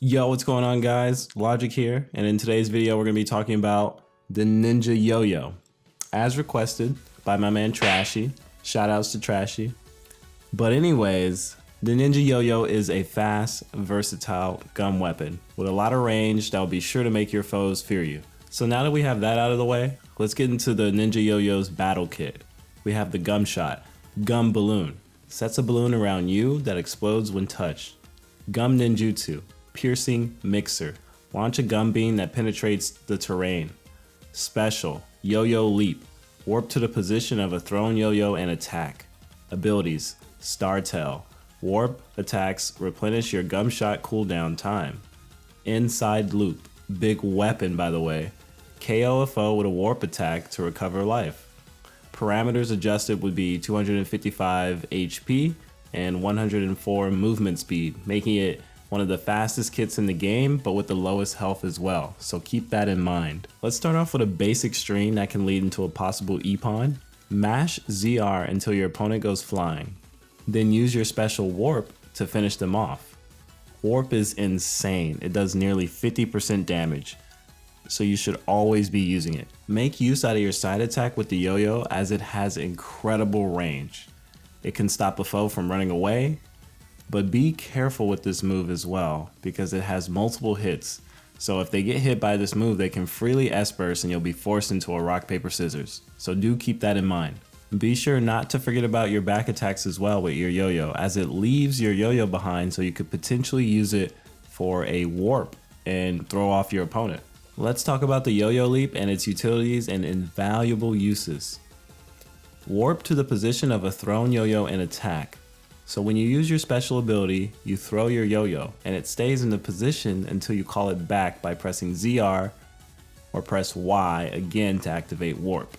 Yo, what's going on, guys? Logic here, and in today's video we're going to be talking about the Ninja Yo-yo as requested by my man Trashy. Shout outs to Trashy. But anyways, the Ninja Yo-yo is a fast, versatile gun weapon with a lot of range that will be sure to make your foes fear you. So now that we have that out of the way, let's get into the Ninja Yo-yo's battle kit. We have the gum shot, gum balloon, sets a balloon around you that explodes when touched. Gum ninjutsu, piercing mixer, launch a gum beam that penetrates the terrain. Special, yo-yo leap, warp to the position of a thrown yo-yo and attack. Abilities, star tail, warp attacks, replenish your gum shot cooldown time. Inside loop, big weapon by the way, KO a foe with a warp attack to recover life. Parameters adjusted would be 255 HP and 104 movement speed, making it one of the fastest kits in the game, but with the lowest health as well, so keep that in mind. Let's start off with a basic string that can lead into a possible epon. Mash ZR until your opponent goes flying. Then use your special warp to finish them off. Warp is insane, it does nearly 50% damage, so you should always be using it. Make use out of your side attack with the yo-yo as it has incredible range. It can stop a foe from running away, but be careful with this move as well because it has multiple hits. So if they get hit by this move, they can freely S-burst and you'll be forced into a rock, paper, scissors. So do keep that in mind. Be sure not to forget about your back attacks as well with your yo-yo, as it leaves your yo-yo behind so you could potentially use it for a warp and throw off your opponent. Let's talk about the yo-yo leap and its utilities and invaluable uses. Warp to the position of a thrown yo-yo and attack. So when you use your special ability, you throw your yo-yo and it stays in the position until you call it back by pressing ZR or press Y again to activate warp.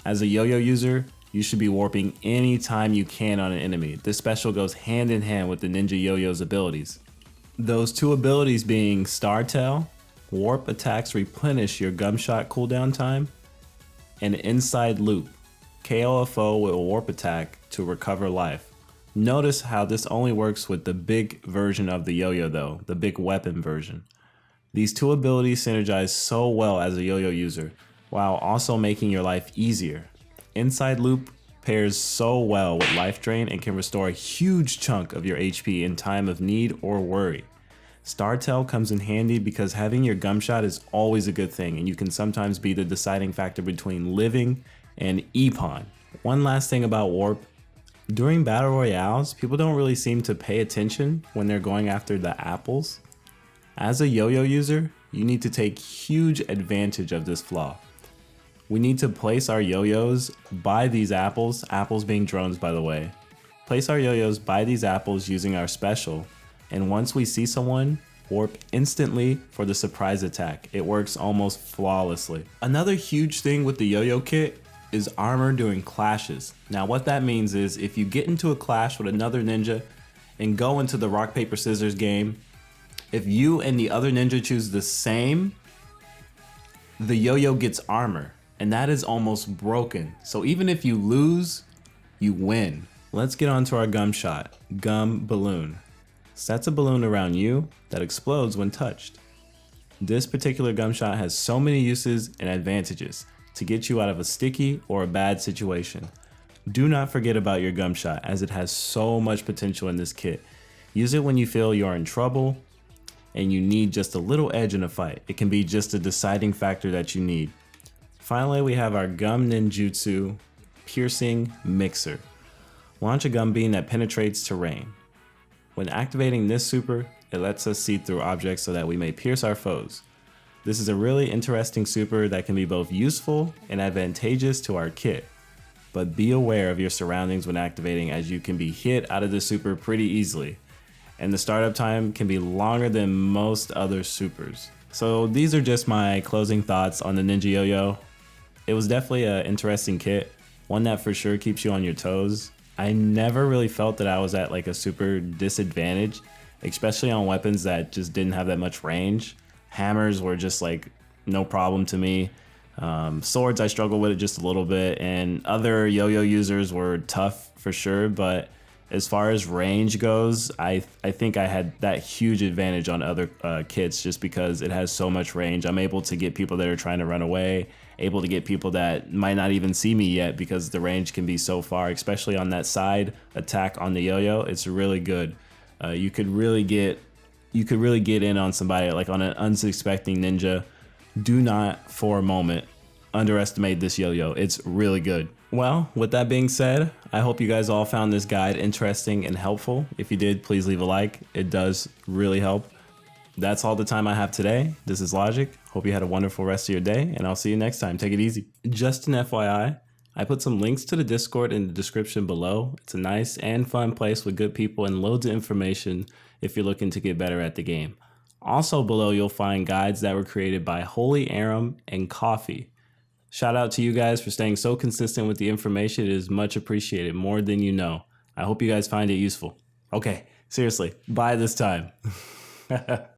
As a yo-yo user, you should be warping anytime you can on an enemy. This special goes hand in hand with the Ninja Yo-yo's abilities. Those two abilities being Star Tail, warp attacks replenish your gum shot cooldown time, and Inside Loop, KO a foe with a warp attack to recover life. Notice how this only works with the big version of the yo-yo though, the big weapon version. These two abilities synergize so well as a yo-yo user, while also making your life easier. Inside Loop pairs so well with life drain and can restore a huge chunk of your HP in time of need or worry. Star Tail comes in handy because having your gum shot is always a good thing and you can sometimes be the deciding factor between living and epon. One last thing about warp. During battle royales, people don't really seem to pay attention when they're going after the apples. As a yo-yo user, you need to take huge advantage of this flaw. We need to place our yo-yos by these apples being drones by the way. Place our yo-yos by these apples using our special, and once we see someone, warp instantly for the surprise attack. It works almost flawlessly. Another huge thing with the yo-yo kit is armor during clashes. Now what that means is if you get into a clash with another ninja and go into the rock, paper, scissors game, if you and the other ninja choose the same, the yo-yo gets armor and that is almost broken. So even if you lose, you win. Let's get on to our gum shot, gum balloon. Sets a balloon around you that explodes when touched. This particular gum shot has so many uses and advantages to get you out of a sticky or a bad situation. Do not forget about your gum shot as it has so much potential in this kit. Use it when you feel you're in trouble and you need just a little edge in a fight. It can be just a deciding factor that you need. Finally, we have our gum ninjutsu piercing mixer. Launch a gum beam that penetrates terrain. When activating this super, it lets us see through objects so that we may pierce our foes. This is a really interesting super that can be both useful and advantageous to our kit, but be aware of your surroundings when activating as you can be hit out of the super pretty easily, and the startup time can be longer than most other supers. So these are just my closing thoughts on the Ninja Yo-yo. It was definitely an interesting kit, one that for sure keeps you on your toes. I never really felt that I was at like a super disadvantage, especially on weapons that just didn't have that much range. Hammers were just like no problem to me. Swords, I struggled with it just a little bit, and other yo-yo users were tough for sure, but As far as range goes, I think I had that huge advantage on other kits just because it has so much range. I'm able to get people that are trying to run away, able to get people that might not even see me yet because the range can be so far, especially on that side attack on the yo-yo. It's really good. You could really get in on somebody, like on an unsuspecting ninja. Do not for a moment underestimate this yo-yo. It's really good. Well, with that being said, I hope you guys all found this guide interesting and helpful. If you did, please leave a like. It does really help. That's all the time I have today. This is Logic. Hope you had a wonderful rest of your day, and I'll see you next time. Take it easy. Just an FYI, I put some links to the Discord in the description below. It's a nice and fun place with good people and loads of information if you're looking to get better at the game. Also below, you'll find guides that were created by Holy Aram and Coffee. Shout out to you guys for staying so consistent with the information. It is much appreciated, more than you know. I hope you guys find it useful. Okay, seriously, bye this time.